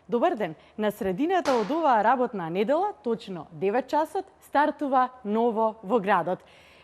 Добар ден! На средината од оваа работна недела, точно 9 часот, стартува ново во градот.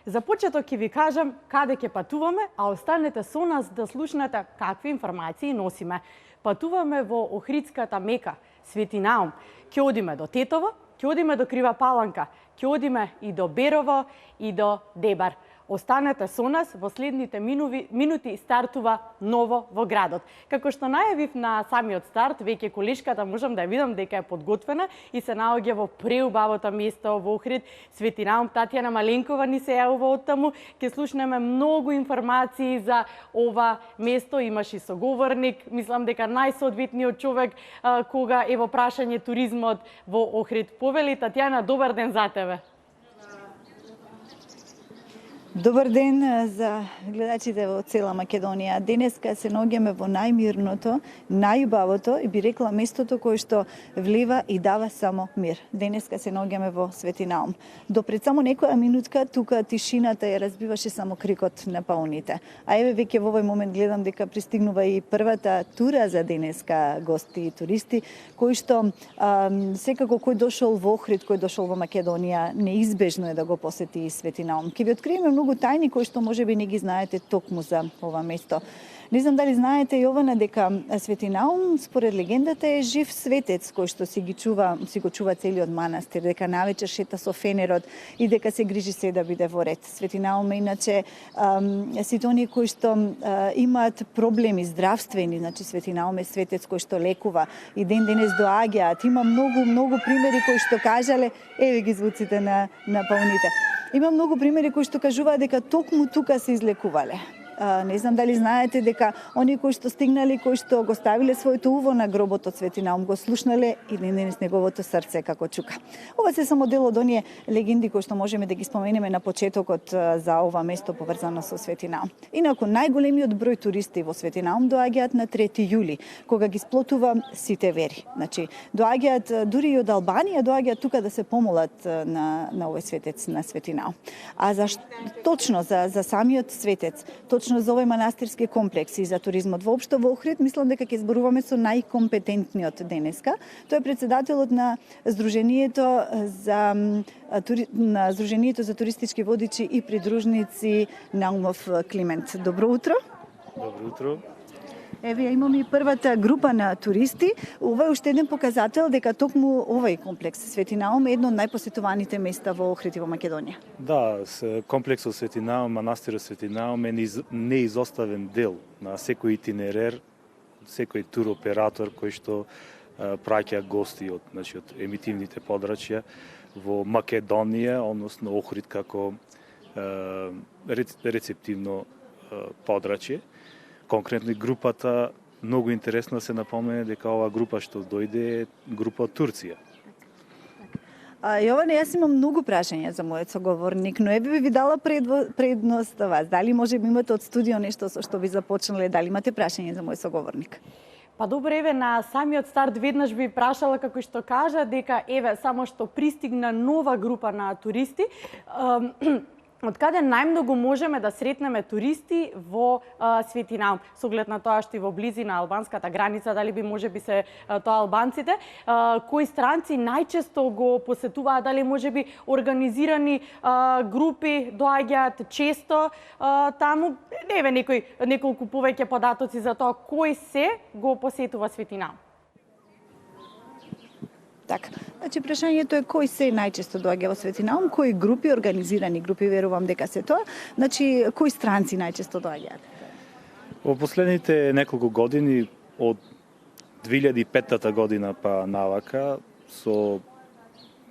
За почеток ќе ви кажам каде ќе патуваме, а останете со нас да слушнете какви информации носиме. Патуваме во Охридската мека, Свети Наум. Ќе одиме до Тетово, ќе одиме до Крива Паланка, ќе одиме и до Берово и до Дебар. Останете со нас, во следните минути стартува ново во градот. Како што најавив на самиот старт, веќе колешката можам да ја видам дека е подготвена и се наоѓа во преубавото место во Охрид. Свети Наум, Татјана Маленкова ни се јавува оттаму. Ќе слушнеме многу информации за ова место. Имаш и соговорник, мислам дека најсоодветниот човек кога е во прашање туризмот во Охрид. Повели, Татјана, добар ден за тебе. Добар ден за гледачите во цела Македонија. Денеска се наоѓаме во најмирното, најубавото и би рекла местото кое што влива и дава само мир. Денеска се наоѓаме во Свети Наум. До пред само некоја минутка тука тишината ја разбиваше само крикот на паоните. А еве веќе во овој момент гледам дека пристигнува и првата тура за денеска гости и туристи кои што секако кој дошол во Охрид, кој дошол во Македонија, неизбежно е да го посети и Свети Наум. Ќе ви откриеме многу тајни кои што можеби не ги знаете токму за ова место. Не знам дали знаете, Јована, дека Свети Наум, според легендата, е жив светец кој што си го чува целиот манастир, дека навечер шета со фенерот и дека се грижи се да биде во ред. Свети Наум е иначе сите оние кои што имаат проблеми здравствени, значи Свети Наум е светец кој што лекува и ден денес доаѓаат. Има многу примери кои што кажале, еве ги звуците на пауните. Има многу примери кои што кажуваат дека токму тука се излекувале. Не знам дали знаете дека оние кои што стигнале, кои што го ставиле своето уво на гробот од Свети Наум, го слушнале и денес неговото срце како чука. Ова се само дел од оние легенди кои што можеме да ги споменеме на почетокот за ова место поврзано со Свети Наум. Инаку најголемиот број туристи во Свети Наум доаѓаат на 3 јули, кога ги сплотува сите вери. Значи, доаѓаат дури и од Албанија, доаѓаат тука да се помолат на овој светец, на Свети Наум. А точно за самиот светец, точно за овој манастирски комплекс и за туризмот воопшто во Охрид, мислам дека ќе зборуваме со најкомпетентниот денеска. Тој е председателот на Сдруженијето за туристички водичи и придружници Наумов Климент. Добро утро. Добро утро. Еве имаме и првата група на туристи. Ова е уште еден показател дека токму овој комплекс Свети Наум е едно од најпосетуваните места во Охрид и во Македонија. Да, комплексот Свети Наум, манастирот Свети Наум е неизоставен дел на секој итинерер, секој туроператор кој што праќа гости од емитивните подрачја во Македонија, односно Охрид како рецептивно подрачје. Конкретно групата, многу интересно се напомене дека оваа група што дојде е група од Турција. Јоване, јас имам многу прашања за мојот соговорник, но еве би ви дала предност вас. Дали може би имате од студио нешто со што би започнале, дали имате прашање за мојот соговорник? Па добро, еве на самиот старт веднаш би прашала како што кажа дека еве само што пристигна нова група на туристи. Од каде најмногу можеме да сретнеме туристи во Свети Наум? Со оглед на тоа што и во близина албанската граница, дали би можеби се тоа албанците, кои странци најчесто го посетуваат, дали можеби организирани групи доаѓаат често таму? Еве неколку повеќе податоци за тоа кој се го посетува Свети Наум. Така, значи прашањето е кој се најчесто доаѓа во Свети Наум, кои групи, организирани групи, верувам дека се тоа, значи кои странци најчесто доаѓаат? Во последните неколку години, од 2005 година па навака,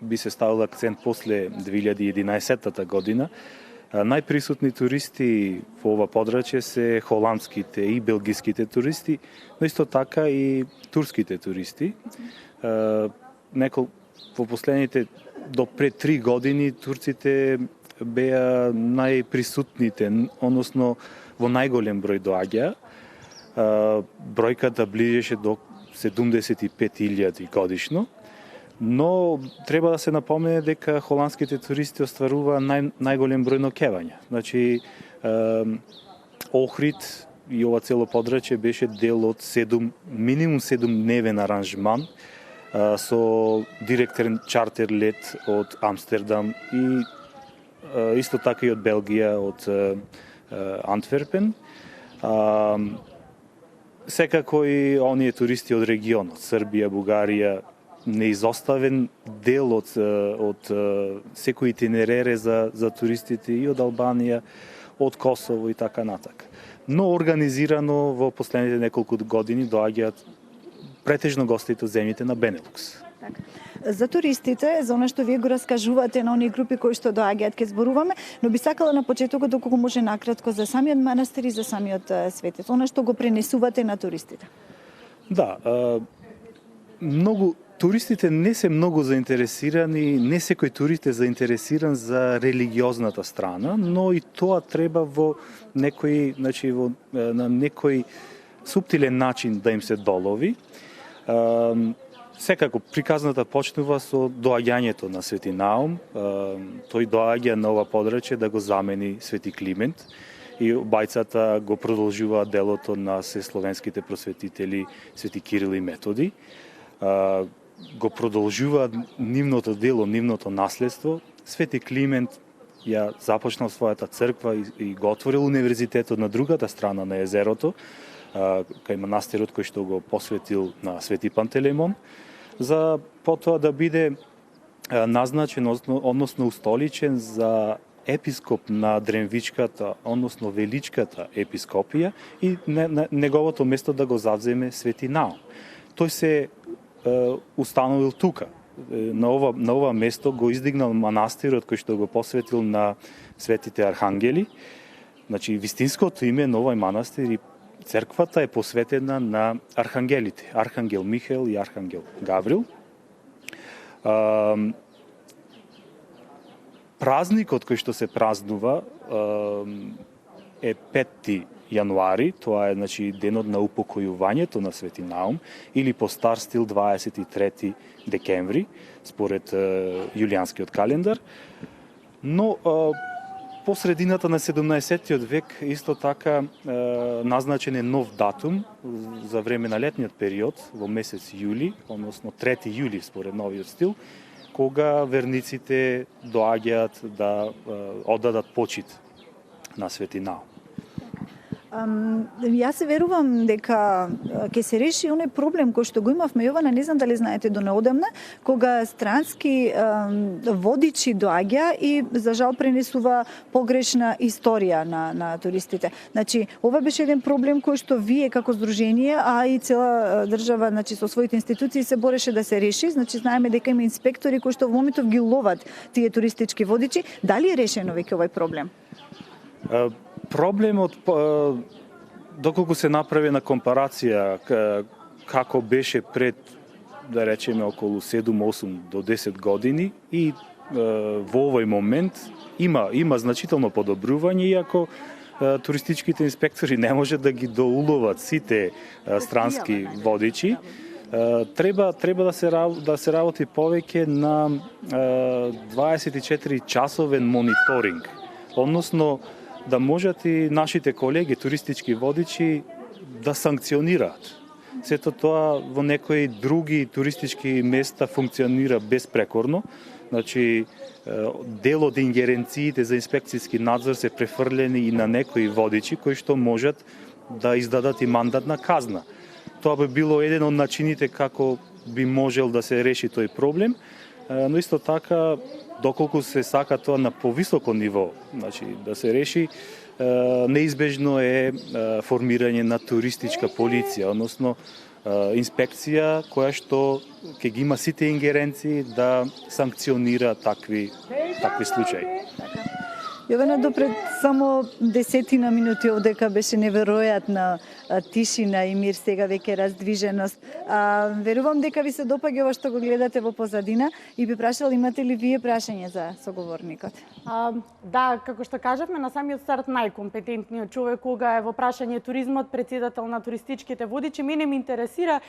би се ставил акцент после 2011 година, најприсутни туристи во ова подрачје се холандските и белгиските туристи, но исто така и турските туристи. Во последните до пред 3 години турците беа најприсутните, односно во најголем број доаѓа. Бројката ближеше до 75.000 годишно, но треба да се напомене дека холандските туристи остварува најголем број ноќевања. Значи, Охрид и ова цело подрачје беше дел од минимум 7-дневен аранжман со директен чартер лет од Амстердам и исто така и од Белгија, од Антверпен. Секако и оние туристи од регионот, Србија, Бугарија, неизоставен дел од секој итинерере за туристите и од Албанија, од Косово и така натака. Но организирано во последните неколку години доаѓаат претежно гостите од земјите на Бенелукс. За туристите, за она што вие го раскажувате на оние групи кои што доаѓаат, ќе зборуваме, но би сакала на почетокот доколку може накратко за самиот манастир и за самиот светец, она што го пренесувате на туристите. Да, многу туристите не се многу заинтересирани, не секој турист е заинтересиран за религиозната страна, но и тоа треба во некој, значи на некој суптилен начин да им се долови. Секако, приказната почнува со доаѓањето на Свети Наум. Тој доаѓа на ова подрачје да го замени Свети Климент и обајцата го продолжуваат делото на словенските просветители Свети Кирил и Методи. Го продолжуваат нивното дело, нивното наследство. Свети Климент ја започнал својата црква и го отворил универзитетот на другата страна на езерото, кај манастирот кој што го посветил на Свети Пантелеймон, за потоа да биде назначен, односно устоличен за епископ на Дренвичката, односно Величката епископија и неговото место да го завземе Свети Наум. Тој се установил тука. На ова место го издигнал манастирот кој што го посветил на светите архангели. Значи, вистинското име на овој манастир и црквата е посветена на архангелите, Архангел Михаел и Архангел Гаврил. Празникот кој што се празнува е 5 јануари, тоа е значи денот на упокојувањето на Свети Наум, или по стар стил 23 декември, според јулијанскиот календар. Но по средината на 17-тиот век исто така назначен е нов датум за време на летниот период во месец јули, односно 3 јули според новиот стил, кога верниците доаѓаат да оддадат почит на Свети Наум. Јас се верувам дека ќе се реши оној проблем кој што го имавме, Јована, не знам дали знаете до неодамна, кога странски водичи доаѓа и за жал пренесува погрешна историја на туристите. Значи, ова беше еден проблем кој што вие како здружение, а и цела држава, значи со своите институции се бореше да се реши. Значи, знаеме дека има инспектори кои што во моментов ги ловат тие туристички водичи. Дали е решено веќе овој проблем? Проблемот, доколку се направи на компарација како беше пред, да речеме, околу 7-8 до 10 години и во овој момент има значително подобрување, иако туристичките инспектори не може да ги доуловат сите странски водичи. Треба да се работи повеќе на 24 часовен мониторинг, односно да можат и нашите колеги туристички водичи да санкционираат. Сето тоа во некои други туристички места функционира безпрекорно. Значи, дел од ингеренциите за инспекцијски надзор се префрлени и на некои водичи кои што можат да издадат и мандатна казна. Тоа би било еден од начините како би можел да се реши тој проблем, но исто така доколку се сака тоа на повисоко ниво, значи да се реши, неизбежно е формирање на туристичка полиција, односно инспекција која што ќе ги има сите ингеренции да санкционира такви случаи. Јована, допред само 10 минути овдека беше неверојатна тишина и мир, сега веќе раздвиженост. Верувам дека ви се допаѓа ова што го гледате во позадина и би прашал, имате ли вие прашање за соговорникот? Да, како што кажавме на самиот старт, најкомпетентниот човек кога е во прашање туризмот, председател на туристичките водичи, мене ме интересира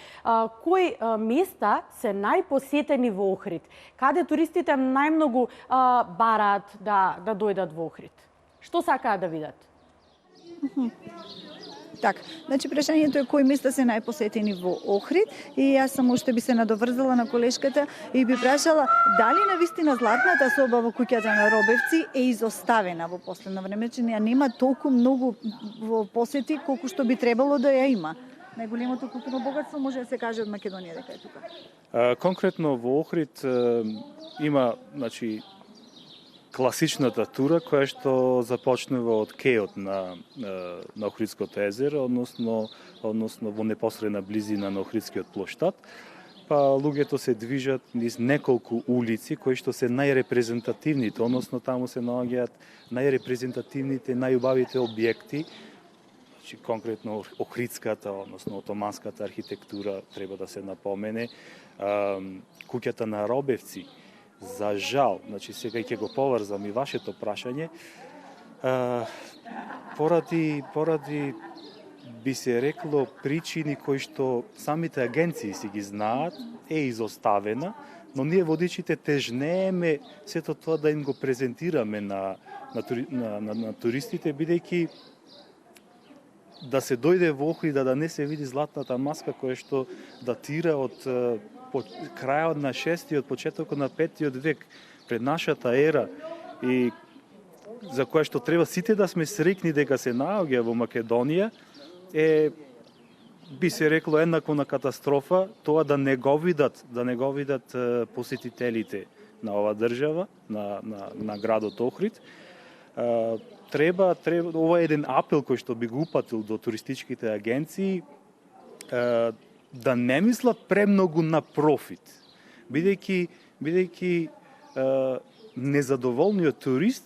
кои места се најпосетени во Охрид, каде туристите најмногу бараат да дојдат во Охрид. Што сакаат да видат? Така, значи прашањето е кои места се најпосетени во Охрид и јас само уште би се надоврзала на колешката и би прашала дали навистина златната соба во куќата на Робевци е изоставена во последно време, че ја нема толку многу во посети колку што би требало да ја има. Најголемото културно богатство може да се каже од Македонија дека е тука. Конкретно во Охрид има, значи, класичната тура која што започнува од кеот на Охридското езеро, односно во непосредна близина на Охридскиот плоштад, па луѓето се движат низ неколку улици кои што се најрепрезентативните, односно таму се наоѓаат најрепрезентативните, најубавите објекти, значи конкретно Охридската, односно отоманската архитектура треба да се напомене, куќата на Робевци. За жал, значи сега ќе го поврзам и вашето прашање, поради би се рекло причини кои што самите агенции си ги знаат, е изоставена, но ние водичите тежнееме сето тоа да им го презентираме на туристите, бидејќи да се дојде во Охрид да не се види златната маска која што датира од крајот на 6-тиот, почетокот на 5-тиот век пред нашата ера и за која што треба сите да сме среќни дека се наоѓа во Македонија, би се рекло еднакво на катастрофа тоа да не го видат посетителите на оваа држава, на градот Охрид. Треба ова е еден апел кој што би го упатил до туристичките агенции, да не мислат премногу на профит, бидејќи незадоволниот турист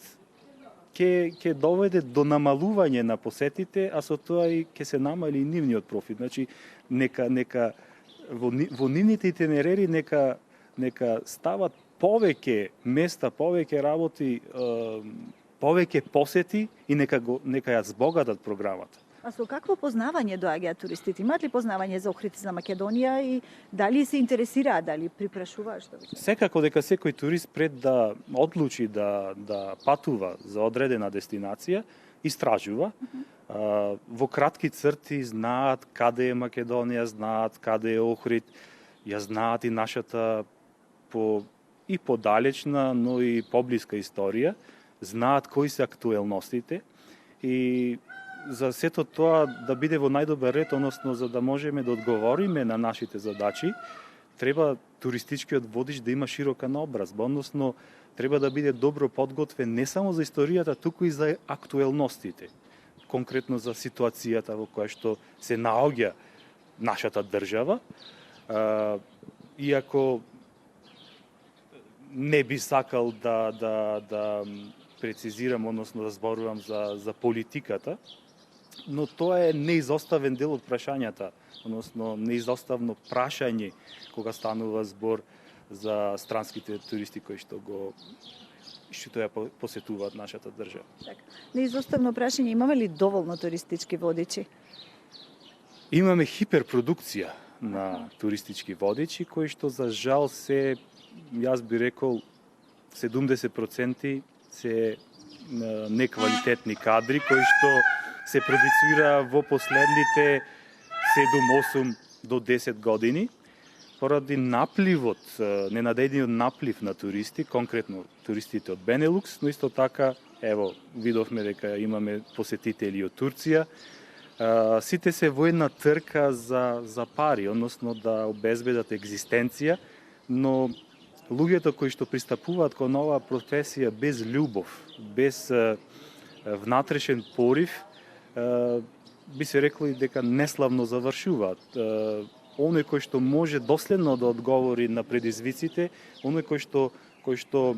ќе доведе до намалување на посетите, а со тоа и ќе се намали и нивниот профит. Значи нека во нивните итинерери нека стават повеќе места, повеќе работи, повеќе посети и нека ја збогатат програмата. А со какво познавање доаѓаат туристите? Имаат ли познавање за Охрид, за Македонија и дали се интересираат, дали припрашуваат што? Секако дека секој турист пред да одлучи да патува за одредена дестинација, истражува. Во кратки црти знаат каде е Македонија, знаат каде е Охрид, ја знаат и нашата и подалечна, но и поблиска историја, знаат кои се актуелностите и за сето тоа да биде во најдобар ред, односно за да можеме да одговориме на нашите задачи, треба туристичкиот водич да има широка наобразба, односно треба да биде добро подготвен не само за историјата, туку и за актуелностите, конкретно за ситуацијата во која што се наоѓа нашата држава. Иако не би сакал да прецизирам, односно да зборувам за политиката, но тоа е неизоставен дел од прашањата, односно неизоставно прашање кога станува збор за странските туристи кои што ја посетуваат нашата држава. Така. Неизоставно прашање, имаме ли доволно туристички водичи? Имаме хиперпродукција на туристички водичи кои што за жал се, јас би рекол, 70% се неквалитетни кадри кои што се продуцира во последните 7-8 до 10 години, поради напливот, ненадејниот наплив на туристи, конкретно туристите од Бенелукс, но исто така, ево, видовме дека имаме посетители од Турција. Сите се во една трка за пари, односно да обезбедат екзистенција, но луѓето кои што пристапуваат кон оваа професија без љубов, без внатрешен порив, би се рекло и дека неславно завршуваат. Оној кој што може доследно да одговори на предизвиците, оној кој што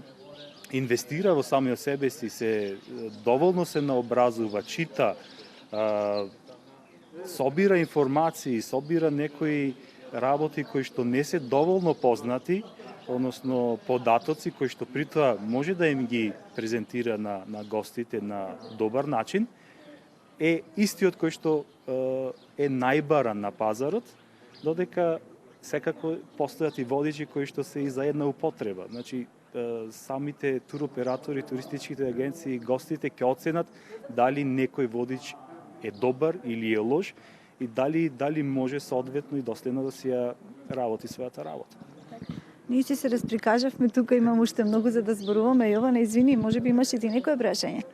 инвестира во самиот себе си, се доволно се наобразува, чита, собира информации, собира некои работи кои што не се доволно познати, односно податоци кои што при тоа може да им ги презентира на гостите на добар начин, е истиот кој што е најбаран на пазарот, додека секако постојат и водичи кои што се и за една употреба. Значи, самите туроператори, туристичките агенции и гостите ќе оценат дали некој водич е добар или е лош и дали може соодветно и доследно да си ја работи својата работа. Ние ќе се расприкажавме тука, имам уште многу за да зборуваме. Јована, извини, може би имаш и ти некое прашање?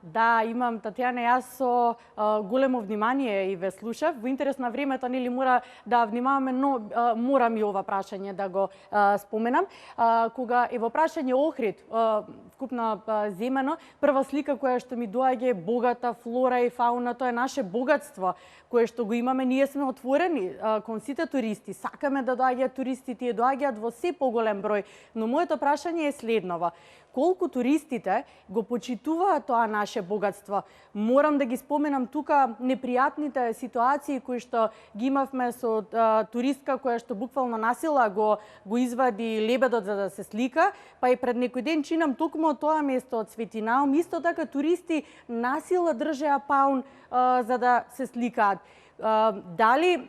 Да, имам, Татјана, јас со големо внимание и ве слушав. Во интерес на времето, нели мора да внимаваме, но морам и ова прашање да го споменам. Кога е во прашање Охрид, вкупно земено, прва слика која што ми доаѓа е богата флора и фауна, тоа е наше богатство кое што го имаме. Ние сме отворени кон сите туристи, сакаме да доаѓаат туристи, тие доаѓаат во се поголем број, но моето прашање е следново: колку туристите го почитуваат тоа наше богатство? Морам да ги споменам тука непријатните ситуации кои што ги имавме со туристка која што буквално насила го извади лебедот за да се слика, па и пред некој ден чинам токму од тоа место од Светинаум, исто така туристи насила држеа паун за да се сликаат. Дали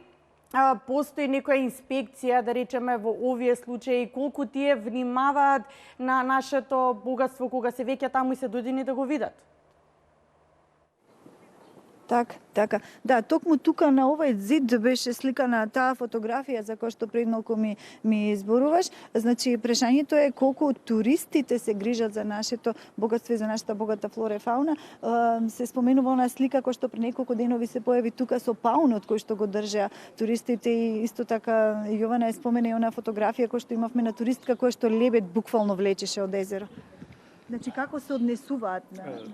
постои некоја инспекција, да речеме, во овие случаи, колку тие внимаваат на нашето богатство кога се веќе таму и се дојдени да го видат? Така. Да, токму тука на овој зид беше сликана таа фотографија за која што пред малку ми зборуваш. Значи, прашањето е колку туристите се грижат за нашето богатство и за нашата богата флора и фауна. Се споменува онаа слика која што пред неколку денови се појави тука со паунот кој што го држеа туристите, и исто така Јована е спомена и онаа фотографија која што имавме на туристка која што лебед буквално влечеше од езеро. Значи, како се однесуваат на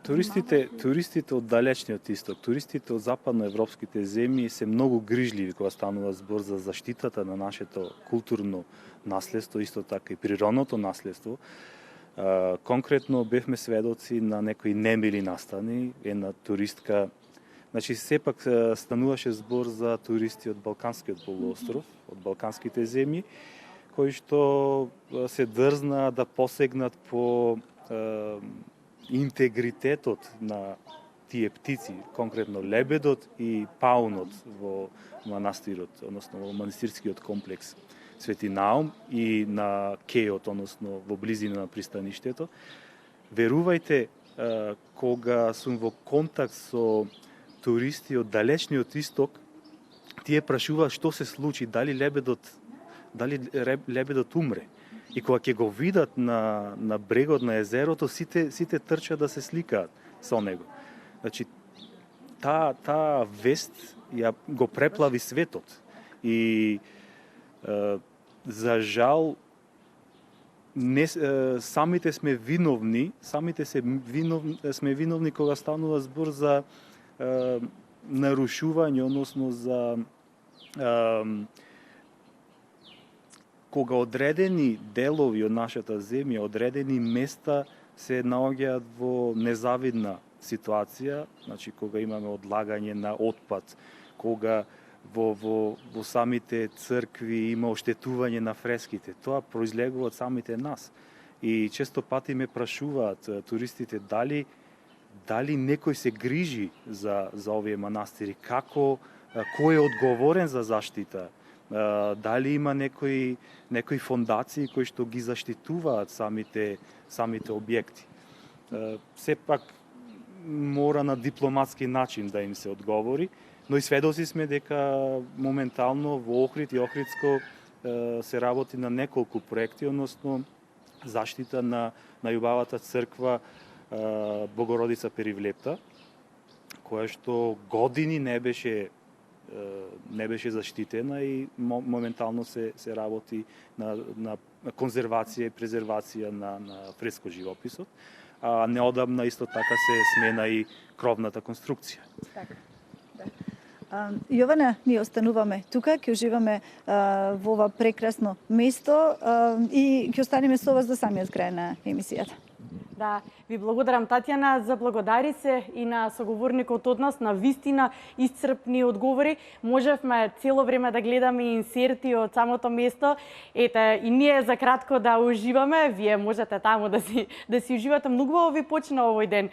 туристите? Туристите од далечниот исток, туристите од западноевропските земји се многу грижливи кога станува збор за заштитата на нашето културно наследство, исто така и природното наследство. Конкретно бевме сведоци на некои немили настани, една туристка. Значи, сепак стануваше збор за туристи од Балканскиот полуостров, од балканските земји, кои што се дрзна да посегнат по интегритетот на тие птици, конкретно лебедот и паунот во манастирот, односно во манастирскиот комплекс Светинаум и на кејот, односно во близина на пристаништето. Верувајте, кога сум во контакт со туристи од далечниот исток, тие прашуваат што се случи, дали лебедот умре. И кога ќе го видат на брегот на езерото, сите трчат да се сликаат со него. Значи, таа вест ја го преплави светот. И за жал, самите сме виновни, сме виновни кога станува збор за нарушување, односно за кога одредени делови од нашата земја, одредени места се наоѓаат во незавидна ситуација, значи кога имаме одлагање на отпад, кога во самите цркви има оштетување на фреските, тоа произлегува од самите нас. И често пати ме прашуваат туристите дали некој се грижи за овие манастири, кој е одговорен за заштита, дали има некои фондации кои што ги заштитуваат самите објекти. Сепак мора на дипломатски начин да им се одговори, но и сведоци сме дека моментално во Охрид и Охридско се работи на неколку проекти, односно заштита на љубавата црква Богородица Перивлепта, која што години не беше заштитена и моментално се работи на конзервација и презервација на фреско живописот. А неодамна исто така се смена и кровната конструкција. Така. Јована, ние остануваме тука, ќе уживаме во ова прекрасно место и ќе останеме со вас до самиот крај на емисијата. Да, ви благодарам, Татјана, за благодари се и на соговорникот од нас, на вистина исцрпни одговори. Можевме цело време да гледаме инсерти од самото место. Ете, и ние за кратко да уживаме, вие можете таму да си уживате. Многу ви почна овој ден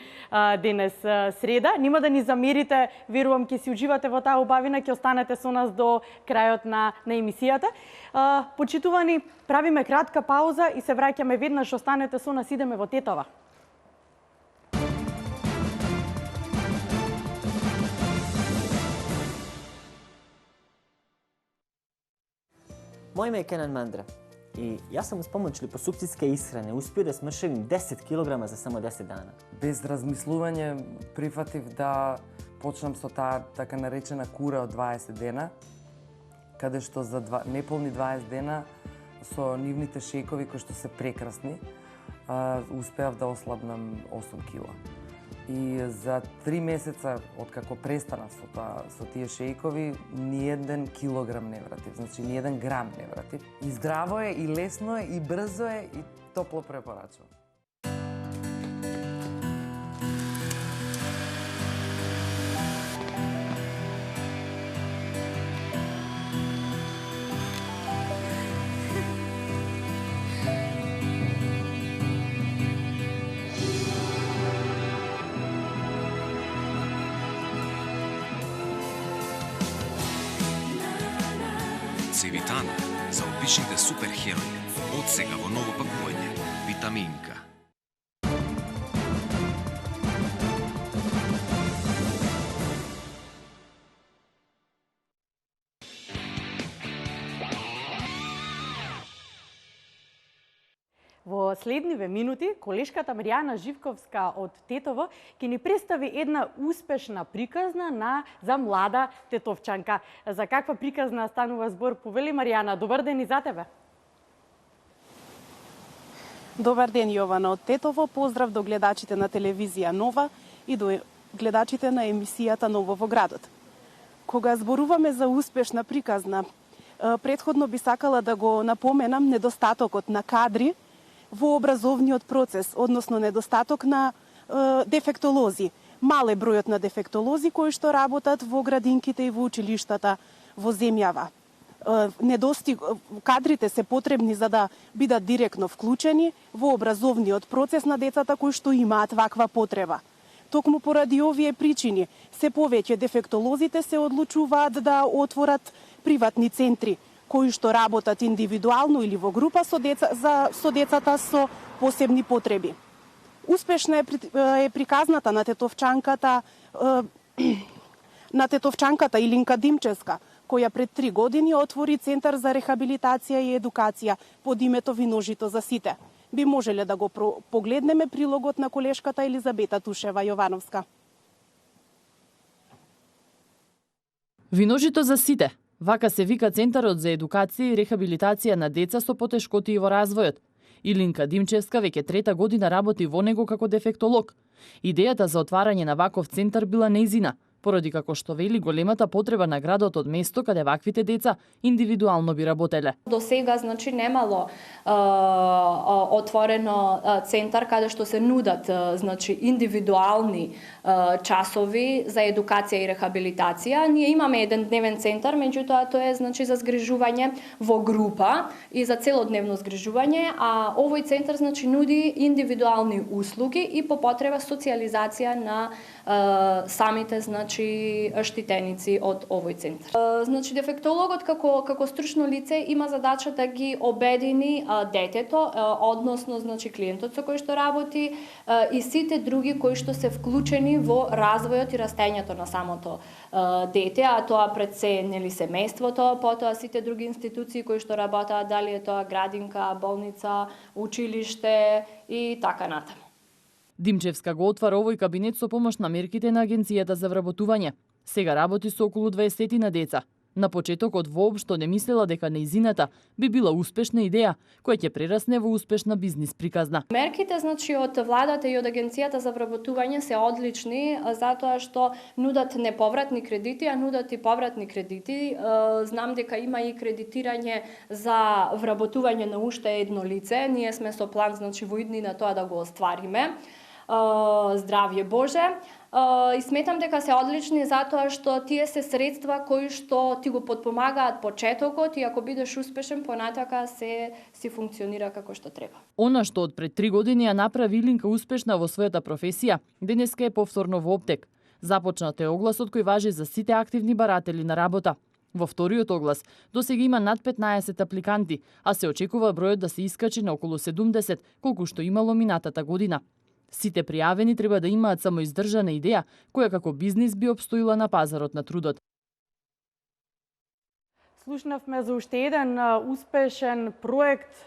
денес среда. Нема да ни замерите, верувам ќе си уживате во таа убавина, ќе останете со нас до крајот на емисијата. Почитувани, правиме кратка пауза и се враќаме веднаш, останете со нас, идеме во Тетова. Moje ime je Kenan Mandra i ja sam uz pomoć liposukcijske ishrane uspio da smršavim 10 kg za samo 10 dana. Без размислување прифатив да почнам со таа така наречена кура од 20 дена, каде што за неполни 20 дена со нивните шејкови кои што се прекрасни, успеав да ослабнам 8 кила. И за 3 месеца откако престанав со тие шејкови, ни еден килограм не вратив, значи ни еден грам не вратив. И здраво е, и лесно е, и брзо е, и топло препорачувам. Цевитана за обичните суперхерои. Од сега во ново пакување. Витаминка. Во следниве минути, колешката Маријана Живковска од Тетово ќе ни представи една успешна приказна за млада тетовчанка. За каква приказна станува збор, повели Маријана? Добар ден и за тебе. Добар ден, Јована од Тетово. Поздрав до гледачите на телевизија Нова и до гледачите на емисијата Ново во градот. Кога зборуваме за успешна приказна, претходно би сакала да го напоменам недостатокот на кадри во образовниот процес, односно недостаток на дефектолози. Мал е бројот на дефектолози кои што работат во градинките и во училиштата во земјава. Кадрите се потребни за да бидат директно вклучени во образовниот процес на децата кои што имаат ваква потреба. Токму поради овие причини, се повеќе дефектолозите се одлучуваат да отворат приватни центри кои што работат индивидуално или во група со децата со посебни потреби. Успешна е приказната на тетовчанката Илинка Димчевска, која пред 3 години отвори Центар за рехабилитација и едукација под името Виножито за сите. Би можеле да го погледнеме прилогот на колешката Елизабета Тушева Јовановска. Виножито за сите. Вака се вика Центарот за едукација и рехабилитација на деца со потешкоти во развојот. Илинка Димчевска веќе 3-та година работи во него како дефектолог. Идејата за отварање на ваков центар била нејзина, поради како што вели големата потреба на градот од место каде ваквите деца индивидуално би работеле. До сега немало отворено центар каде што се нудат индивидуални часови за едукација и рехабилитација. Ние имаме еден дневен центар, меѓутоа тоа е за згрижување во група и за целодневно згрижување, а овој центар нуди индивидуални услуги и по потреба социјализација на самите штитеници од овој центар. Дефектологот како стручно лице има задача да ги обедини детето, односно клиентот со кој што работи и сите други кои што се вклучени во развојот и растењето на самото дете, а тоа пред се семејството, потоа сите други институции кои што работат, дали е тоа градинка, болница, училиште и така натаму. Димчевска го отвара овој кабинет со помош на мерките на Агенцијата за вработување. Сега работи со околу 20 на деца. На почетокот воопшто не мислела дека нејзината би била успешна идеја, која ќе прерасне во успешна бизнис приказна. Мерките од владата и од Агенцијата за вработување се одлични затоа што нудат неповратни кредити, а нудат и повратни кредити. Знам дека има и кредитирање за вработување на уште едно лице. Ние сме со план во иднина тоа да го оствариме. Здравје Боже. И сметам дека се одлични затоа што тие се средства кои што ти го потпомагаат почетокот и ако бидеш успешен понатака си функционира како што треба. Она што од пред 3 години ја направи Илинка успешна во својата професија, денеска е повторно во оптек. Започнат е огласот кој важи за сите активни баратели на работа. Во вториот оглас досега има над 15 апликанти, а се очекува бројот да се искачи на околу 70, колку што имало минатата година. Сите пријавени треба да имаат само издржана идеја, која како бизнис би обстоила на пазарот на трудот. слушнавме за уште еден успешен проект,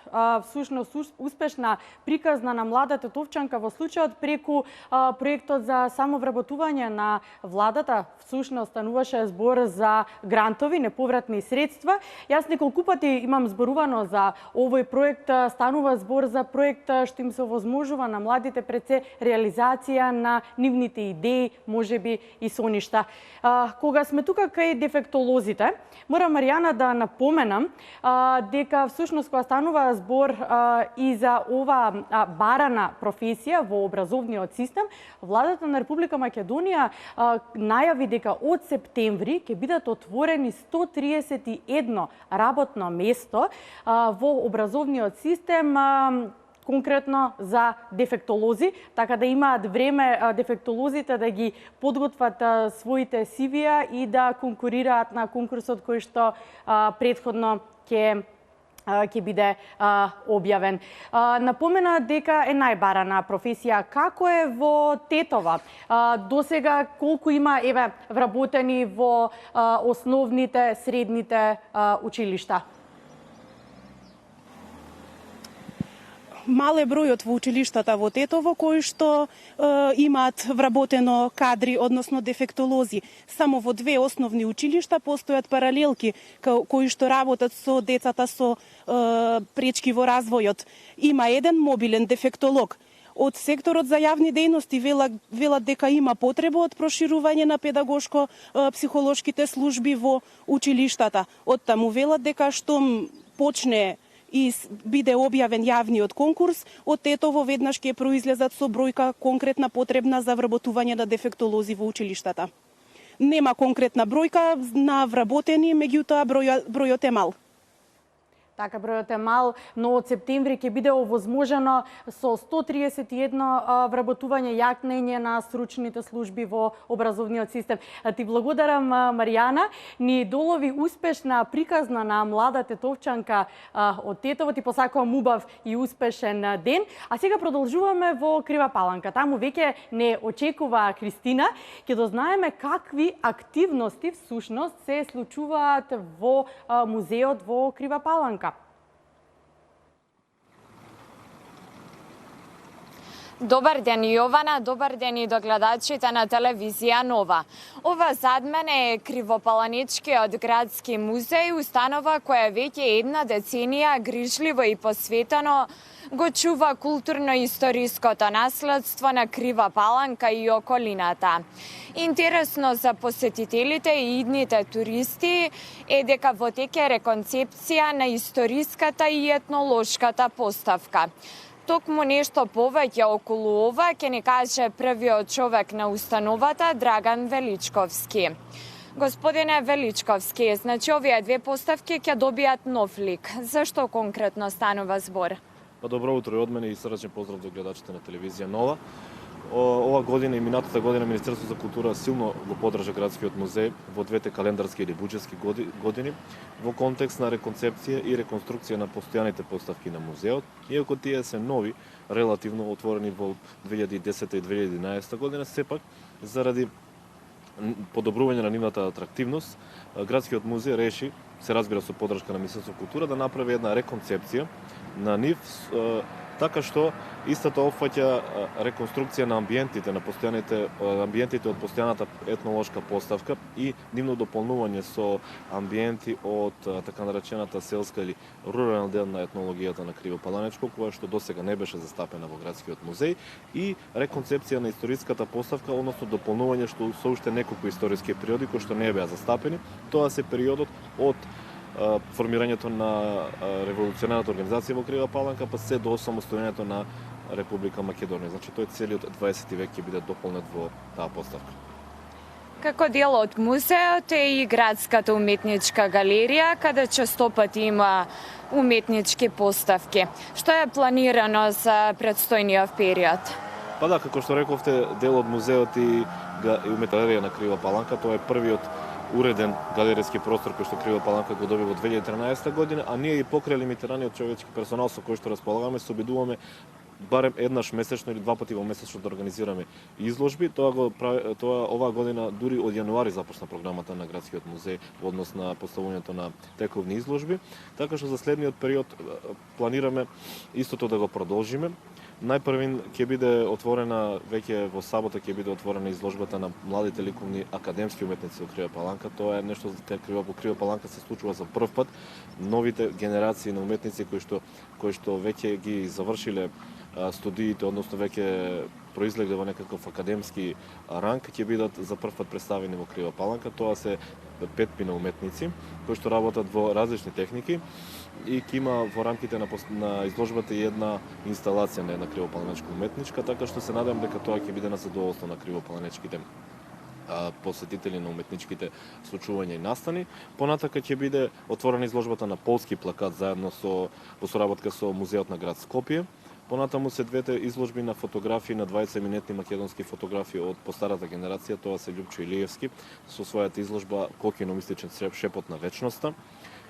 всушност успешна приказна на младата Тетовчанка во случајот преку проектот за самовработување на владата. Всушност стануваше збор за грантови, неповратни средства. Јас неколку пати имам зборувано за овој проект, станува збор за проект што им се овозможува на младите пред се реализација на нивните идеи, можеби и соништа. Кога сме тука кај дефектолозите, мора Маријана да напоменам дека всушност кога станува збор и за ова барана професија во образовниот систем, владата на Република Македонија најави дека од септември ќе бидат отворени 131 работно место во образовниот систем, конкретно за дефектолози, така да имаат време дефектолозите да ги подготват своите CV-а и да конкурираат на конкурсот кој што претходно ќе биде објавен. Напомена дека е најбарана професија. Како е во Тетово? Досега колку има вработени во основните, средните училишта? Мал е бројот во училиштата во Тетово кои што имаат вработено кадри, односно дефектолози. Само во 2 основни училишта постојат паралелки кои што работат со децата со пречки во развојот. Има еден мобилен дефектолог. Од секторот за јавни дејности велат дека има потреба од проширување на педагошко-психолошките служби во училиштата. Од таму велат дека штом почне и биде објавен јавниот конкурс, од Тетово веднаш ќе произлезат со бројка конкретна потребна за вработување на дефектолози во училиштата. Нема конкретна бројка на вработени, меѓутоа бројот е мал. Така, бројот е мал, но од септември ќе биде овозможено со 131 вработување јакнење на стручните служби во образовниот систем. Ти благодарам, Маријана. Ни долови успешна приказна на млада Тетовчанка од Тетово. Ти посакувам убав и успешен ден. А сега продолжуваме во Крива Паланка. Таму веќе не очекува Кристина. Ќе дознаеме какви активности всушност се случуваат во музеот во Крива Паланка. Добар ден, Јована, добар ден и до гледачите на телевизија Нова. Ова зад мене е Кривопаланичкиот градски музеј, установа која веќе една деценија грижливо и посветено го чува културно-историското наследство на Крива Паланка и околината. Интересно за посетителите и идните туристи е дека во тек е реконцепција на историската и етнолошката поставка. Токму нешто повеќе околу ова ќе ни каже првиот човек на установата, Драган Величковски. Господине Величковски, значи овие 2 поставки ќе добијат нов лик. Зашто конкретно станува збор? Добро утро и од мене и срдечен поздрав до гледачите на телевизија Нова. Ова година и минатата година Министерството за култура силно го поддржа градскиот музеј во 2 календарски или буџетски години во контекст на реконцепција и реконструкција на постојаните поставки на музеот, иако тие се нови, релативно отворени во 2010 и 2011 година, сепак заради подобрување на нивната атрактивност, градскиот музеј реши, се разбира со поддршка на Министерството за култура, да направи една реконцепција на нив, така што истата опфаќа реконструкција на амбиентите од постојаната етнолошка поставка и нивно дополнување со амбиенти од така наречената селска или рурален дел на етнологијата на Кривопаланичко, која што досега не беше застапена во градскиот музеј, и реконцепција на историската поставка, односно дополнување што со уште неколку историски периоди кои што не беа застапени. Тоа се периодот од формирањето на револуционарната организација во Крива Паланка, па се до осамостојањето на Република Македонија. Значи, тој целиот 20 век ќе биде дополнет во таа поставка. Како дел од музеот е и градската уметничка галерија, каде честопати има уметнички поставки. Што е планирано за предстојниот период? Па да, како што рековте, дел од музеот и галерија на Крива Паланка, тоа е првиот уреден галеријски простор кој што Крива Паланка го доби во 2013 година, а ние и покрај лимитираниот човечки персонал со кој што располагаме се обидуваме барем еднаш месечно или два пати во месечно да организираме изложби. Тоа оваа година дури од јануари започна програмата на Градскиот музеј во однос на поставувањето на тековни изложби, така што за следниот период планираме истото да го продолжиме. Најпрвин ќе биде отворена, веќе во сабота ќе биде отворена изложбата на младите ликовни академски уметници во Крива Паланка. Тоа е нешто во Крива Паланка се случува за прв пат. Новите генерации на уметници кои што веќе ги завршиле студиите, односно веќе произлегле во некаков академски ранг, ќе бидат за прв пат представени во Крива Паланка. Тоа се петмина уметници кои што работат во различни техники и ќе има во рамките на изложбата и една инсталација на една кривопаланечка уметничка, така што се надевам дека тоа ќе биде на задоволство на кривопаланечките посетители на уметничките случувања и настани. Понатака ќе биде отворена изложбата на полски плакат заедно во соработка со Музеот на град Скопје. Понатаму се двете изложби на фотографии на 20 еминентни македонски фотографии од постарата генерација, тоа се Љупчо Илиевски со својата изложба Кокино-мистичен шепот на вечноста,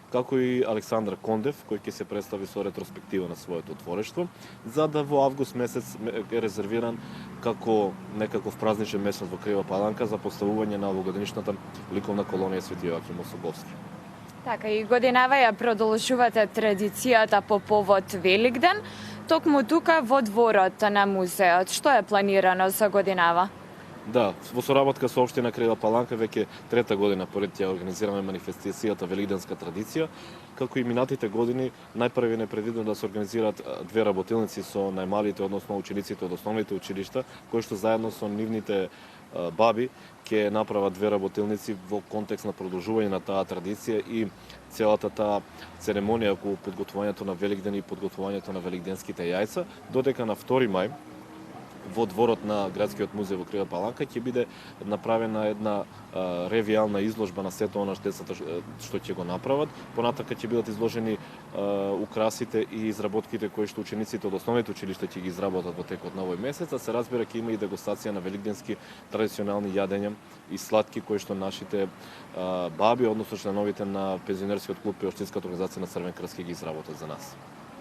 како и Александар Кондев, кој ќе се представи со ретроспектива на своето творештво, за да во август месец е резервиран како некаков празничен месец во Крива Паланка за поставување на овогодишната ликовна колонија Свети Јоаким Осоговски. Така, и годинава ја продолжувате традицијата по повод Великден, токму тука во дворот на музеот. Што е планирано за годинава? Да, во соработка со општина Крива Паланка веќе трета година поред ја организираме манифестацијата Великденска традиција, како и минатите години најпрвен е предвидено да се организираат две работилници со најмалите, односно учениците од основните училишта, кои што заедно со нивните баби ќе направат две работилници во контекст на продолжување на таа традиција и целата таа церемонија околу подготвувањето на Великден и подготвувањето на великденските јајца, додека на 2 мај во дворот на Градскиот музеј во Крива Паланка ќе биде направена една ревијална изложба на сето она што ќе го направат. Понатака ќе бидат изложени украсите и изработките кои што учениците од основните училишта ќе ги изработат во текот на овој месец, а се разбира ќе има и дегустација на великденски традиционални јадења и сладки кои што нашите баби, односно членовите на пензионерскиот клуб и општинската организација на Црвен крст ќе ги изработат за нас.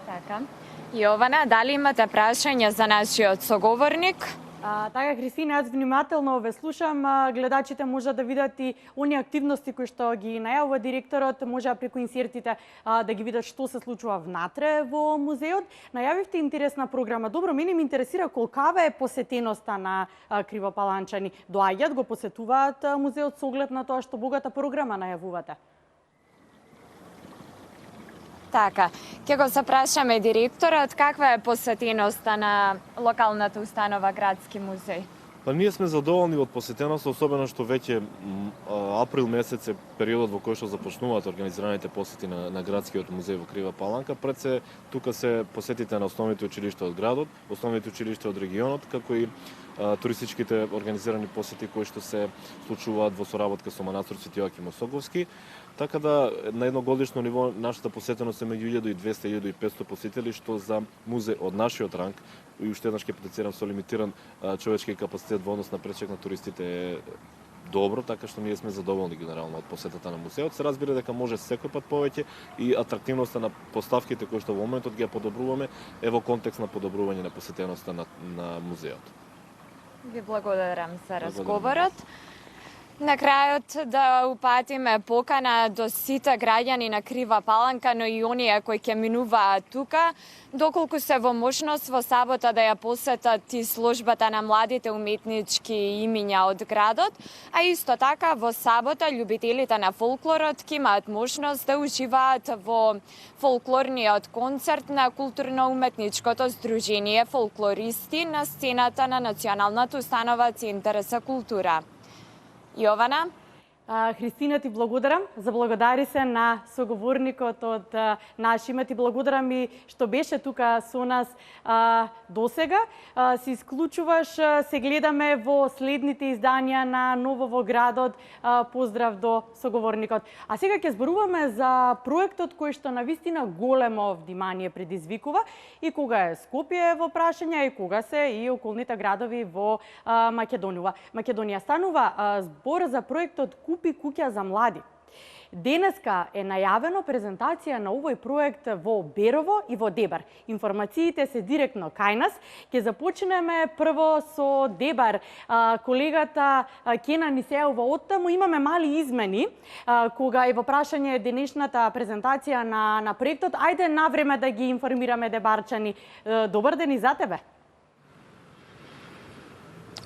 Така. Јована, дали имате прашања за нашиот соговорник? Така, Христина, јас внимателно ве слушам. Гледачите може да видат и оние активности кои што ги најавува директорот, може преку инсертите да ги видат што се случува внатре во музеот. Најавивте интересна програма. Добро, мене ме интересира колкава е посетеноста на кривопаланчани. Доаѓаат, го посетуваат музеот со оглед на тоа што богата програма најавувате? Така, ќе го запрашаме директорот, каква е посетеноста на локалната установа Градски музеј? Па ние сме задоволни од посетеноста, особено што веќе април месец е периодот во кој што започнуваат организираните посети на Градскиот музеј во Крива Паланка. Пред се тука се посетите на основните училишта од градот, основните училишта од регионот, како и туристичките организирани посети кои што се случуваат во соработка со манастир Свети Јоаким Осоговски. Така да на едногодишно ниво нашата посетеност е меѓу 1200 и 1500 посетители, што за музеј од нашиот ранг и уште еднаш ќе потенцирам со лимитиран човечки капацитет во однос на пречек на туристите е добро, така што ние сме задоволни генерално од посетата на музеот. Се разбира дека може секој пат повеќе и атрактивноста на поставките кои што во моментот ги подобруваме е во контекст на подобрување на посетеноста на музеот. Ви благодарам за разговорот. На крајот да упатиме покана до сите граѓани на Крива Паланка, но и оние кои ќе минуваат тука, доколку се во можност во сабота да ја посетат изложбата на младите уметнички имиња од градот, а исто така во сабота љубителите на фолклорот ќе имаат можност да уживаат во фолклорниот концерт на културно-уметничкото здружение фолклористи на сцената на Националната установа Центар за култура. Јована? Христина, ти благодарам. Заблагодари се на соговорникот од наш име. Ти благодарам и што беше тука со нас досега. Се исклучуваш, се гледаме во следните изданија на Ново во градот. Поздрав до соговорникот. А сега ќе зборуваме за проектот кој што навистина големо внимание предизвикува и кога е Скопје во прашање и кога се и околните градови во Македонија. Станува збор за проектот Купи куќа за млади. Денеска е најавено презентација на овој проект во Берово и во Дебар. Информациите се директно кај нас. Ќе започнеме прво со Дебар. Колегата Кенан Исеова оттаму имаме мали измени кога е во прашање денешната презентација на проектот. Ајде навреме да ги информираме дебарчани. Добар ден и за тебе.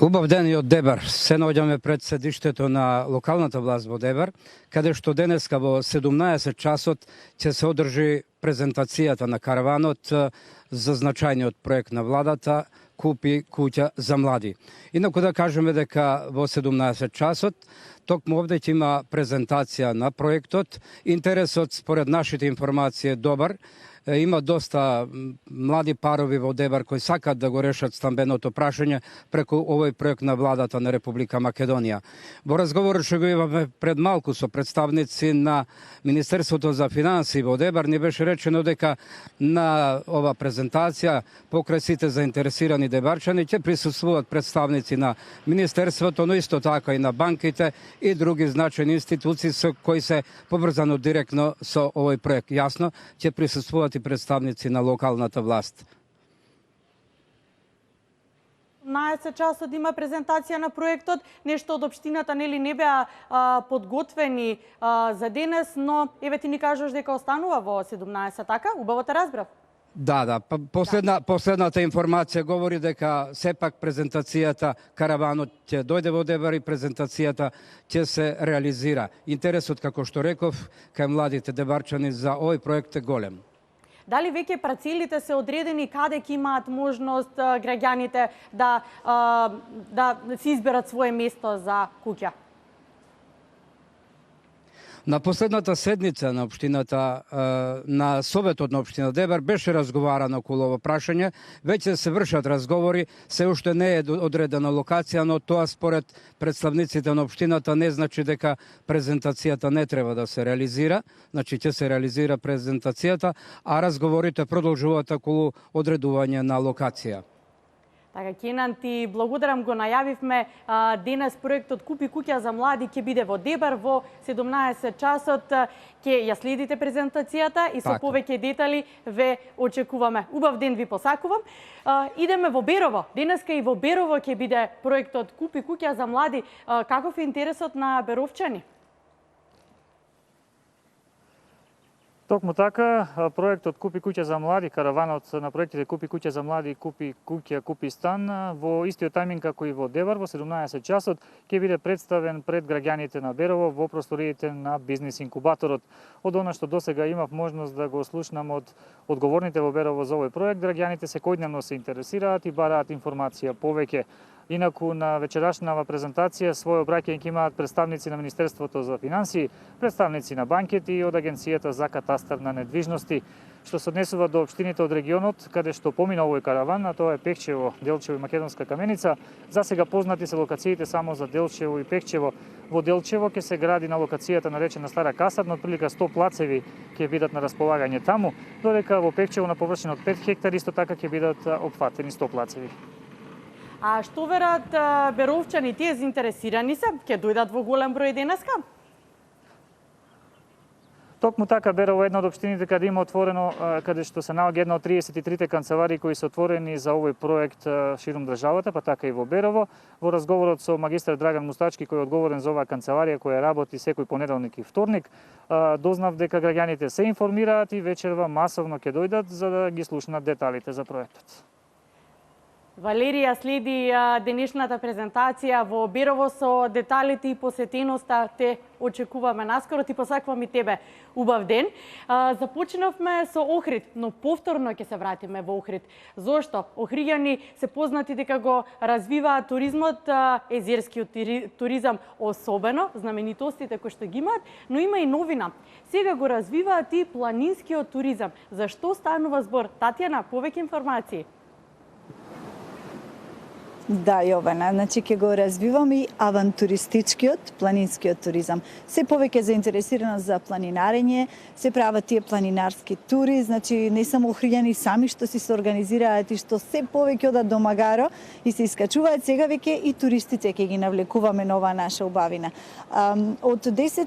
Убав ден и од Дебар. Се наоѓаме пред седиштето на локалната власт во Дебар, каде што денеска во 17 часот ќе се одржи презентацијата на караванот за значајниот проект на владата Купи куќа за млади. Инаку да кажеме дека во 17 часот токму овде ќе има презентација на проектот. Интересот според нашите информации е добар. Има доста млади парови во Дебар кои сакат да го решат стамбеното прашање преку овој проект на владата на Република Македонија. Во разговорот што го имаме пред малку со представници на Министерството за финансии во Дебар, ни беше речено дека на ова презентација покрај сите заинтересирани дебарчани ќе присуствуваат представници на Министерството, но исто така и на банките и други значајни институции со кои се поврзано директно со овој проект. Јасно, ќе присуствуваат и представници на локалната власт. 15 часот има презентација на проектот. Нешто од општината не беа подготвени за денес, но еве ти ни кажеш дека останува во 17, така? Убаво те разбрав. Да. Последната информација говори дека сепак презентацијата караванот ќе дојде во Дебар и презентацијата ќе се реализира. Интересот, како што реков, кај младите дебарчани за овој проект е голем. Дали веќе парцелите се одредени каде ќе имаат можност граѓаните да си изберат свое место за куќа? На последната седница на општината, на Советот на општина Дебар беше разговарано околу ово прашање. Веќе се вршат разговори, се уште не е одредена локација, но тоа според представниците на општината не значи дека презентацијата не треба да се реализира. Значи ќе се реализира презентацијата, а разговорите продолжуваат околу одредување на локација. Така, Кенан, ти благодарам, го најавивме денес проектот Купи куќа за млади ќе биде во Дебар во 17 часот. Ќе ја следите презентацијата и со повеќе детали ве очекуваме. Убав ден ви посакувам. Идеме во Берово. Денеска и во Берово ќе биде проектот Купи куќа за млади. Каков е интересот на беровчани? Токму така, проектот Купи куќа за млади, караванот на проектите Купи куќа за млади, Купи куќа, Купи стан, во истиот тајминг како и во Дебар, во 17 часот, ќе биде представен пред граѓаните на Берово во просториите на бизнис инкубаторот. Од она што досега имав можност да го слушнам од одговорните во Берово за овој проект, граѓаните секојдневно се интересираат и бараат информација повеќе. Инаку на вечерашнава презентација своје обраќање ќе имаат представници на Министерството за финансии, представници на банките и од Агенцијата за катастар на недвижности. Што се однесува до општините од регионот, каде што помина овој караван, а тоа е Пехчево, Делчево и Македонска Каменица, за сега познати се локациите само за Делчево и Пехчево. Во Делчево ќе се гради на локацијата наречена Стара касарна, отприлика 100 плацеви ќе бидат на располагање таму, додека во Пехчево на површина од 5 хектари исто така ќе бидат опфатени 100 плацеви. А што верат беровчани, тие заинтересирани се? Ќе дојдат во голем број денеска? Токму така, Берово е една од општините каде има отворено, каде што се наоѓа една од 33 канцеларии кои се отворени за овој проект ширум државата, па така и во Берово. Во разговорот со магистар Драган Мустачки, кој е одговорен за оваа канцеларија која работи секој понеделник и вторник, дознав дека граѓаните се информираат и вечерва масовно ќе дојдат за да ги слушнат деталите за проектот. Валерија следи денешната презентација во Берово со деталите и посетеноста. Те очекуваме наскоро. Ти посакувам и тебе убав ден. Започнавме со Охрид, но повторно ќе се вратиме во Охрид. Зошто? Охриѓани се познати дека го развиваат туризмот, езерскиот туризам особено, знаменитостите кои што ги имаат, но има и новина. Сега го развиваат и планинскиот туризам. За што станува збор? Татјана, повеќе информации. Да, Јована, значи ќе го развиваме и авантуристичкиот, планинскиот туризам. Се повеќе заинтересирано за планинарење, се прават тие планинарски тури, значи не само охријани сами што си се организираат и што се повеќе одат до Магаро и се искачуваат, сега веќе и туристите ќе ги навлекуваме на оваа наша убавина. Од 10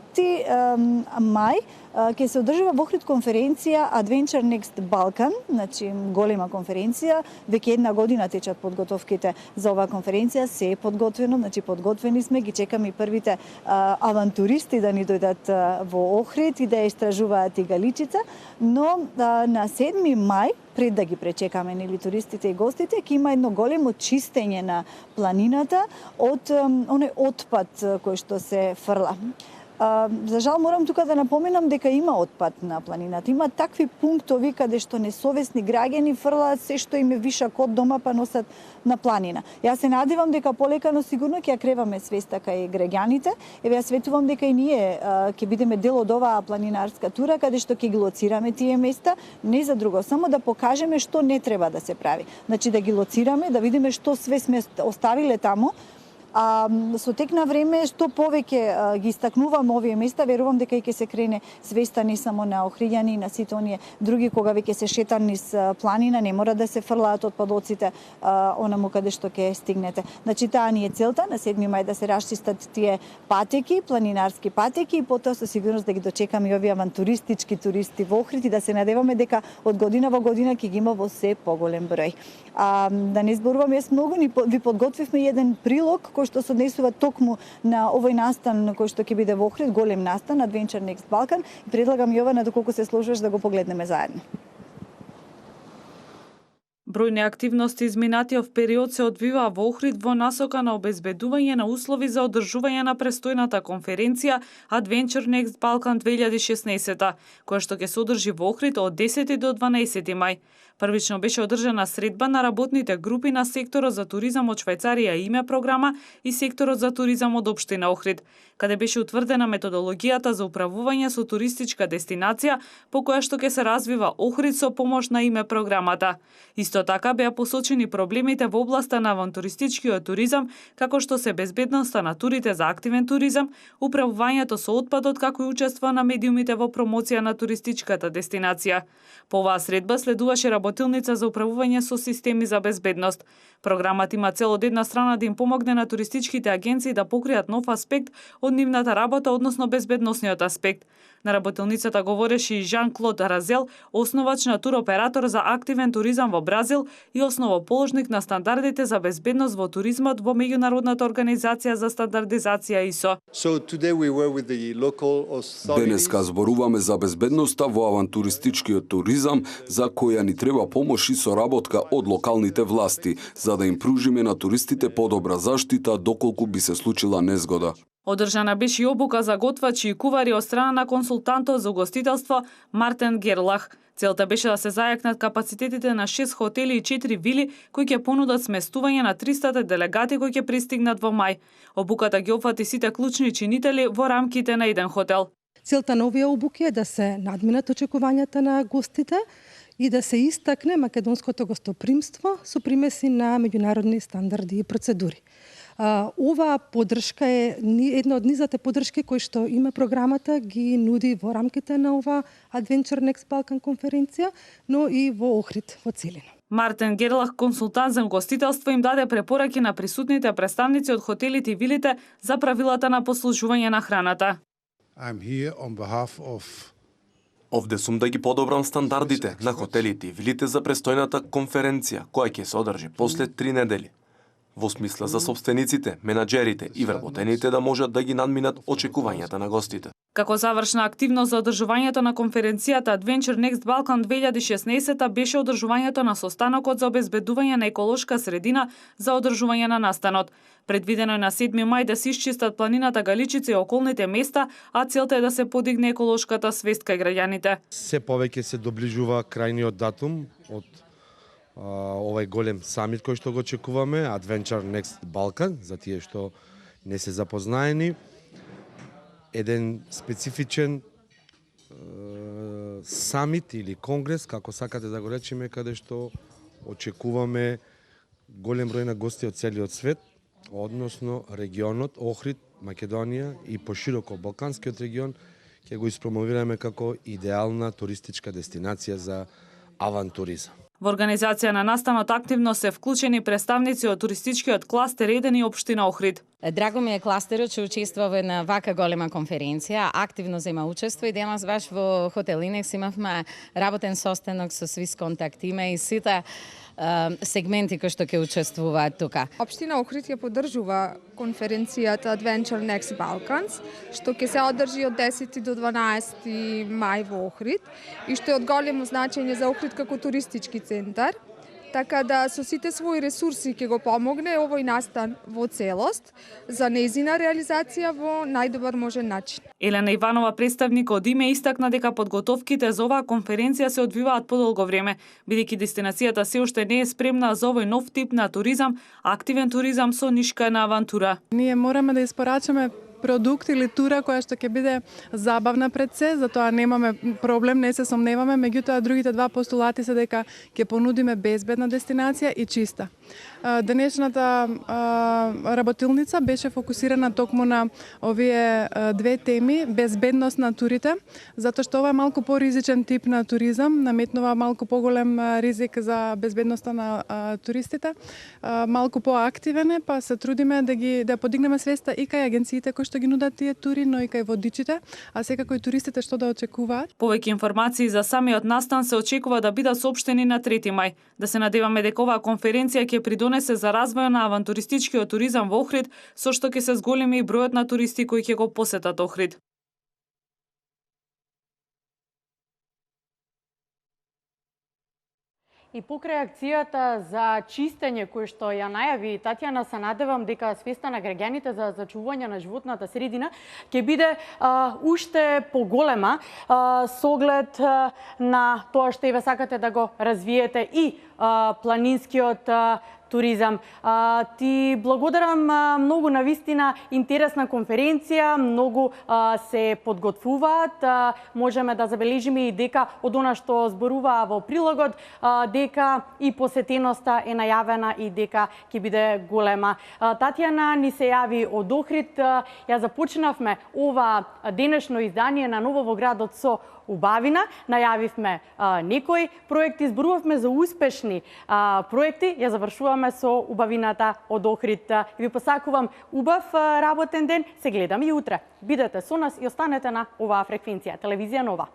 мај ќе се одржува во Охрид конференција Adventure Next Balkan, значи голема конференција, веќе една година течат подготовките за оваа конференција, се е подготвено, значи подготвени сме, ги чекаме и првите авантуристи да ни дојдат во Охрид и да ја истражуваат и Галичица, но на 7 мај пред да ги пречекаме нели туристите и гостите, ќе има едно големо чистење на планината од оној отпад кој што се фрла. За жал морам тука да напоменам дека има отпад на планината. Има такви пунктови каде што несовесни граѓани фрлаат се што им е вишак од дома па носат на планина. Јас се надевам дека полека но сигурно ќе ја креваме свеста кај граѓаните. Еве ја светувам дека и ние ќе бидеме дел од оваа планинарска тура каде што ќе ги лоцираме тие места, не за друго, само да покажеме што не треба да се прави. Значи да ги лоцираме, да видиме што све сме оставиле таму. Со тек на време што повеќе ги истакнувам овие места, верувам дека и ќе се крене свеста не само на охријани, на сите оние други кога веќе се шета низ планина, не мора да се фрлаат отпадоците онаму каде што ќе стигнете. Значи таа ни е целта на 7 мај да се расчистат тие патеки, планинарски патеки и потоа со сигурност да ги дочекаме и овие авантуристички туристи во Охрид и да се надеваме дека од година во година ќе ги има во се поголем број. Да не зборувам, јас многу ви подготвивме еден прилог кој што се однесува токму на овој настан кој што ќе биде во Охрид, голем настан Adventure Next Balkan. Предлагам Јована доколку се сложуваш да го погледнеме заедно. Бројни активности изминатиот период се одвиваа во Охрид во насока на обезбедување на услови за одржување на престојната конференција Adventure Next Balkan 2016, која што ќе се одржи во Охрид од 10 до 12 мај. Првично беше одржана средба на работните групи на секторот за туризам од Швајцарија име програма и секторот за туризам од општина Охрид, каде беше утврдена методологијата за управување со туристичка дестинација по која што ќе се развива Охрид со помош на име програмата. Исто така беа посочени проблемите во областа на авантуристичкиот туризам, како што се безбедноста на турите за активен туризам, управувањето со отпадот, како и учество на медиумите во промоција на туристичката дестинација. По оваа средба следуваше работилница за управување со системи за безбедност. Програмата има цел од една страна да им помогне на туристичките агенции да покријат нов аспект од нивната работа, односно безбедносниот аспект. На работилницата говореше и Жан-Клод Разел, основач на туроператор за активен туризам во Бразил и основоположник на стандардите за безбедност во туризмот во меѓународната организација за стандардизација ИСО. Денеска зборуваме за безбедноста во авантуристичкиот туризам, за која ни треба помош и соработка од локалните власти, за да им пружиме на туристите подобра заштита доколку би се случила незгода. Одржана беше и обука за готвачи и кувари од страна на консултантот за угостителство Мартен Герлах. Целта беше да се зајакнат капацитетите на 6 хотели и 4 вили кои ќе понудат сместување на 300 делегати кои ќе пристигнат во мај. Обуката ги опфати сите клучни чинители во рамките на еден хотел. Целта на овие обуки е да се надминат очекувањата на гостите и да се истакне македонското гостопримство со примеси на меѓународни стандарди и процедури. Оваа поддршка е една од низата поддршки кои што има програмата, ги нуди во рамките на оваа Adventure Next Balkan конференција, но и во Охрид во целина. Мартен Герлах, консултант за гостителство, им даде препораки на присутните представници од хотелите и вилите за правилата на послужување на храната. Овде сум да ги подобрам стандардите на хотелите и вилите за престојната конференција, која ќе се одржи после 3 недели. Во смисла за собствениците, менаџерите и вработените да можат да ги надминат очекувањата на гостите. Како завршна активност за одржувањето на конференцијата Adventure Next Balkan 2016 беше одржувањето на состанокот за обезбедување на еколошка средина за одржување на настанот. Предвидено е на 7 мај да се исчистат планината Галичица и околните места, а целта е да се подигне еколошката свест кај граѓаните. Се повеќе се доближува крајниот датум од овај голем самит кој што го очекуваме, Adventure Next Balkan, за тие што не се запознаени. Еден специфичен самит или конгрес, како сакате да го речеме, каде што очекуваме голем број на гости од целиот свет, односно регионот Охрид, Македонија и пошироко Балканскиот регион ќе го испромовираме како идеална туристичка дестинација за авантуризам. Во организација на настанот активно се вклучени представници од туристичкиот кластер 1 и општина Охрид. Драго ми е кластерот што учествува во една вака голема конференција, активно зема учество и денес баш во хотел Инекс имавме работен состанок со Swiss Contact тима и сите сегменти кои што ќе учествуваат тука. Општина Охрид ја поддржува конференцијата Adventure Next Balkans, што ќе се одржи од 10 до 12 мај во Охрид и што е од големо значење за Охрид како туристички центар. Така да со сите своји ресурси ќе го помогне овој настан во целост за нејзина реализација во најдобар можен начин. Елена Иванова, представник од ИМЕ, истакна дека подготовките за оваа конференција се одвиваат подолго време, бидејќи дестинацијата се уште не е спремна за овој нов тип на туризам, активен туризам со нишка на авантура. Ние мораме да испорачаме продукт или тура која што ќе биде забавна пред се, затоа немаме проблем, не се сомневаме, меѓутоа другите два постулати се дека ќе понудиме безбедна дестинација и чиста. Денешната работилница беше фокусирана токму на овие две теми, безбедност на турите, затоа што ова е малку поризичен тип на туризам, наметнува малку поголем ризик за безбедноста на туристите, малку поактивен е, па се трудиме да подигнеме свеста и кај агенциите кои што ги нудат тие тури, но и кај водичите, а секако и туристите што да очекуваат. Повеќе информации за самиот настан се очекува да бидат соопштени на 3 мај. Да се надеваме дека оваа конференција ќе придонесе за развојот на авантуристичкиот туризам во Охрид, со што ќе се зголеми и бројот на туристи кои ќе го посетат Охрид. И покрај акцијата за чистење кој што ја најави Татјана, се надевам дека свеста на граѓаните за зачувување на животната средина ќе биде уште поголема со оглед на тоа што и ве сакате да го развиете и планинскиот туризам. Ти благодарам многу, на вистина интересна конференција, многу се подготвуваат, можеме да забележиме и дека од она што зборуваа во прилогот, дека и посетеноста е најавена и дека ќе биде голема. Татјана ни се јави од Охрид, ја започнавме ова денешно издание на Ново во градот со убавина, најавивме некои проекти, зборувавме за успешни проекти, ја завршуваме со убавината од Охрид. Ви посакувам убав работен ден, се гледаме и утре. Бидете со нас и останете на оваа фреквенција, Телевизија Нова.